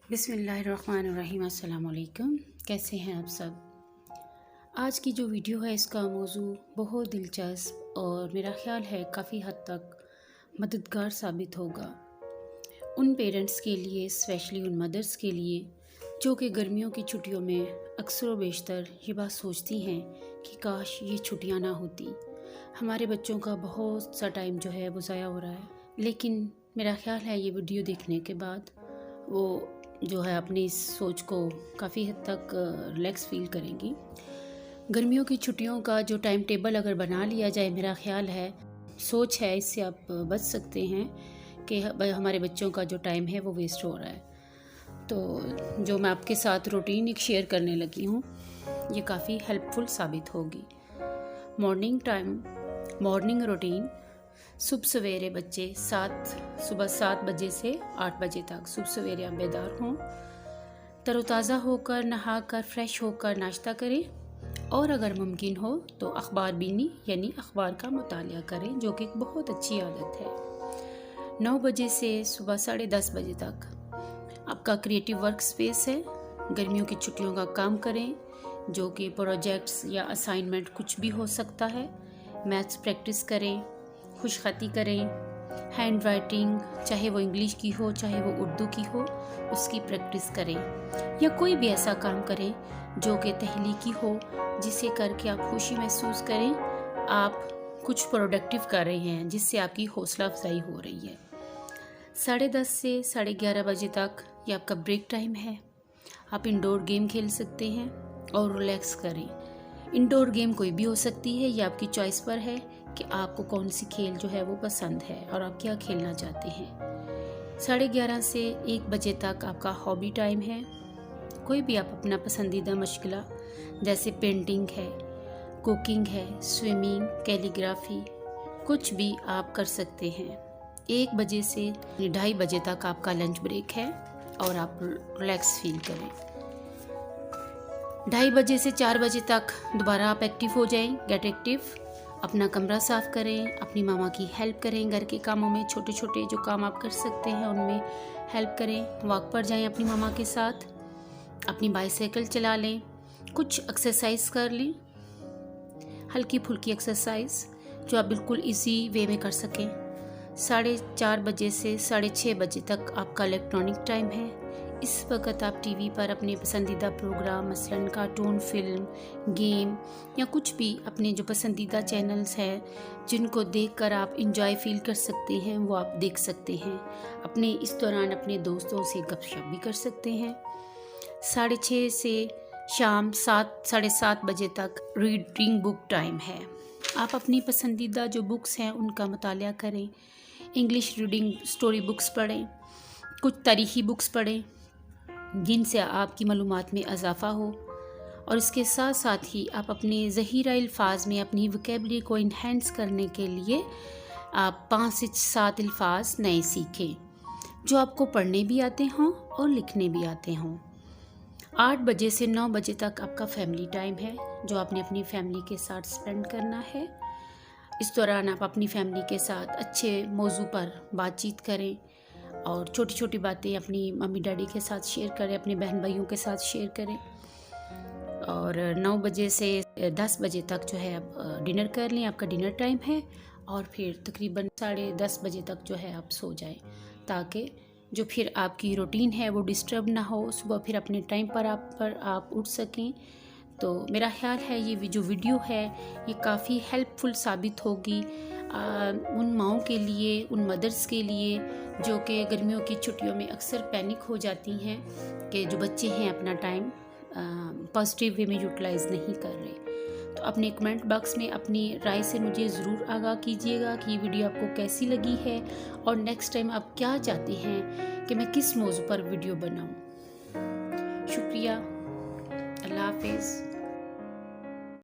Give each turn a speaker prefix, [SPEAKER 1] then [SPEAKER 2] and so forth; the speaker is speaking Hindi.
[SPEAKER 1] बिस्मिल्लाहिर्रहमानिर्रहीम। अस्सलाम वालेकुम। कैसे हैं आप सब। आज की जो वीडियो है इसका मौजू बहुत दिलचस्प और मेरा ख्याल है काफ़ी हद तक मददगार साबित होगा उन पेरेंट्स के लिए, स्पेशली उन मदर्स के लिए जो कि गर्मियों की छुट्टियों में अक्सर व बेशतर ये बात सोचती हैं कि काश ये छुट्टियां ना होती, हमारे बच्चों का बहुत सा टाइम जो है वो ज़ाया हो रहा है। लेकिन मेरा ख्याल है ये वीडियो देखने के बाद वो जो है अपनी इस सोच को काफ़ी हद तक रिलैक्स फील करेंगी। गर्मियों की छुट्टियों का जो टाइम टेबल अगर बना लिया जाए, मेरा ख्याल है सोच है इससे आप बच सकते हैं कि हमारे बच्चों का जो टाइम है वो वेस्ट हो रहा है। तो जो मैं आपके साथ रूटीन एक शेयर करने लगी हूँ ये काफ़ी हेल्पफुल साबित होगी। Morning routine. सुबह सवेरे बच्चे सुबह 7 बजे से 8 बजे तक सुबह सवेरे आप बेदार हों, तरोताज़ा होकर नहाकर फ्रेश होकर नाश्ता करें और अगर मुमकिन हो तो अखबार बीनी यानी अखबार का मुतालिया करें, जो कि एक बहुत अच्छी आदत है। 9 बजे से सुबह 10:30 बजे तक आपका क्रिएटिव वर्क स्पेस है। गर्मियों की छुट्टियों का काम करें, जो कि प्रोजेक्ट्स या असाइनमेंट कुछ भी हो सकता है। मैथ्स प्रैक्टिस करें, खुशखती करें, हैंड राइटिंग चाहे वो इंग्लिश की हो चाहे वो उर्दू की हो उसकी प्रैक्टिस करें, या कोई भी ऐसा काम करें जो कि तहलीकी हो, जिसे करके आप खुशी महसूस करें, आप कुछ प्रोडक्टिव कर रहे हैं जिससे आपकी हौसला अफजाई हो रही है। 10:30 से 11:30 बजे तक ये आपका ब्रेक टाइम है। आप इंडोर गेम खेल सकते हैं और रिलैक्स करें। इंडोर गेम कोई भी हो सकती है, ये आपकी चॉइस पर है कि आपको कौन सी खेल जो है वो पसंद है और आप क्या खेलना चाहते हैं। 11:30 से 1 बजे तक आपका हॉबी टाइम है। कोई भी आप अपना पसंदीदा मशगला जैसे पेंटिंग है, कुकिंग है, स्विमिंग, कैलीग्राफी, कुछ भी आप कर सकते हैं। 1 बजे से 2:30 बजे तक आपका लंच ब्रेक है और आप रिलैक्स फील करें। 2:30 बजे से 4 बजे तक दोबारा आप एक्टिव हो जाएं, गेट एक्टिव। अपना कमरा साफ़ करें, अपनी मामा की हेल्प करें, घर के कामों में छोटे छोटे जो काम आप कर सकते हैं उनमें हेल्प करें। वॉक पर जाएं अपनी मामा के साथ, अपनी बाइसाइकिल चला लें, कुछ एक्सरसाइज कर लें, हल्की फुल्की एक्सरसाइज जो आप बिल्कुल इजी वे में कर सकें। 4:30 बजे से 6:30 बजे तक आपका इलेक्ट्रॉनिक टाइम है। इस वक्त आप टीवी पर अपने पसंदीदा प्रोग्राम मसलन कार्टून, फिल्म, गेम या कुछ भी अपने जो पसंदीदा चैनल्स हैं जिनको देखकर आप इंजॉय फील कर सकते हैं वो आप देख सकते हैं। अपने इस दौरान अपने दोस्तों से गपशप भी कर सकते हैं। 6:30 से शाम 7-7:30 बजे तक रीडिंग बुक टाइम है। आप अपनी पसंदीदा जो बुक्स हैं उनका मुतालिया करें। इंग्लिश रीडिंग स्टोरी बुक्स पढ़ें, कुछ तारीख़ी बुक्स पढ़ें जिनसे आपकी मालूमात में इजाफ़ा हो, और इसके साथ साथ ही आप अपने ज़हीरा अल्फाज में अपनी वोकैबुलरी को इन्हेंस करने के लिए आप 5 से 7 अल्फाज नए सीखें जो आपको पढ़ने भी आते हों और लिखने भी आते हों। 8 बजे से 9 बजे तक आपका फैमिली टाइम है जो आपने अपनी फैमिली के साथ स्पेंड करना है। इस दौरान आप अपनी फैमिली के साथ अच्छे मौजू पर बातचीत करें और छोटी छोटी बातें अपनी मम्मी डैडी के साथ शेयर करें, अपने बहन भाइयों के साथ शेयर करें। और 9 बजे से 10 बजे तक जो है आप डिनर कर लें, आपका डिनर टाइम है। और फिर तकरीबन 10:30 बजे तक जो है आप सो जाएं, ताकि जो फिर आपकी रूटीन है वो डिस्टर्ब ना हो, सुबह फिर अपने टाइम पर आप उठ सकें। तो मेरा ख्याल है ये जो वीडियो है ये काफ़ी हेल्पफुल साबित होगी उन माओं के लिए, उन मदर्स के लिए जो कि गर्मियों की छुट्टियों में अक्सर पैनिक हो जाती हैं कि जो बच्चे हैं अपना टाइम पॉजिटिव वे में यूटिलाइज़ नहीं कर रहे। तो अपने कमेंट बॉक्स में अपनी राय से मुझे ज़रूर आगाह कीजिएगा कि ये वीडियो आपको कैसी लगी है और नेक्स्ट टाइम आप क्या चाहते हैं कि मैं किस मौजू पर वीडियो बनाऊँ। शुक्रिया। अल्लाह हाफिज़।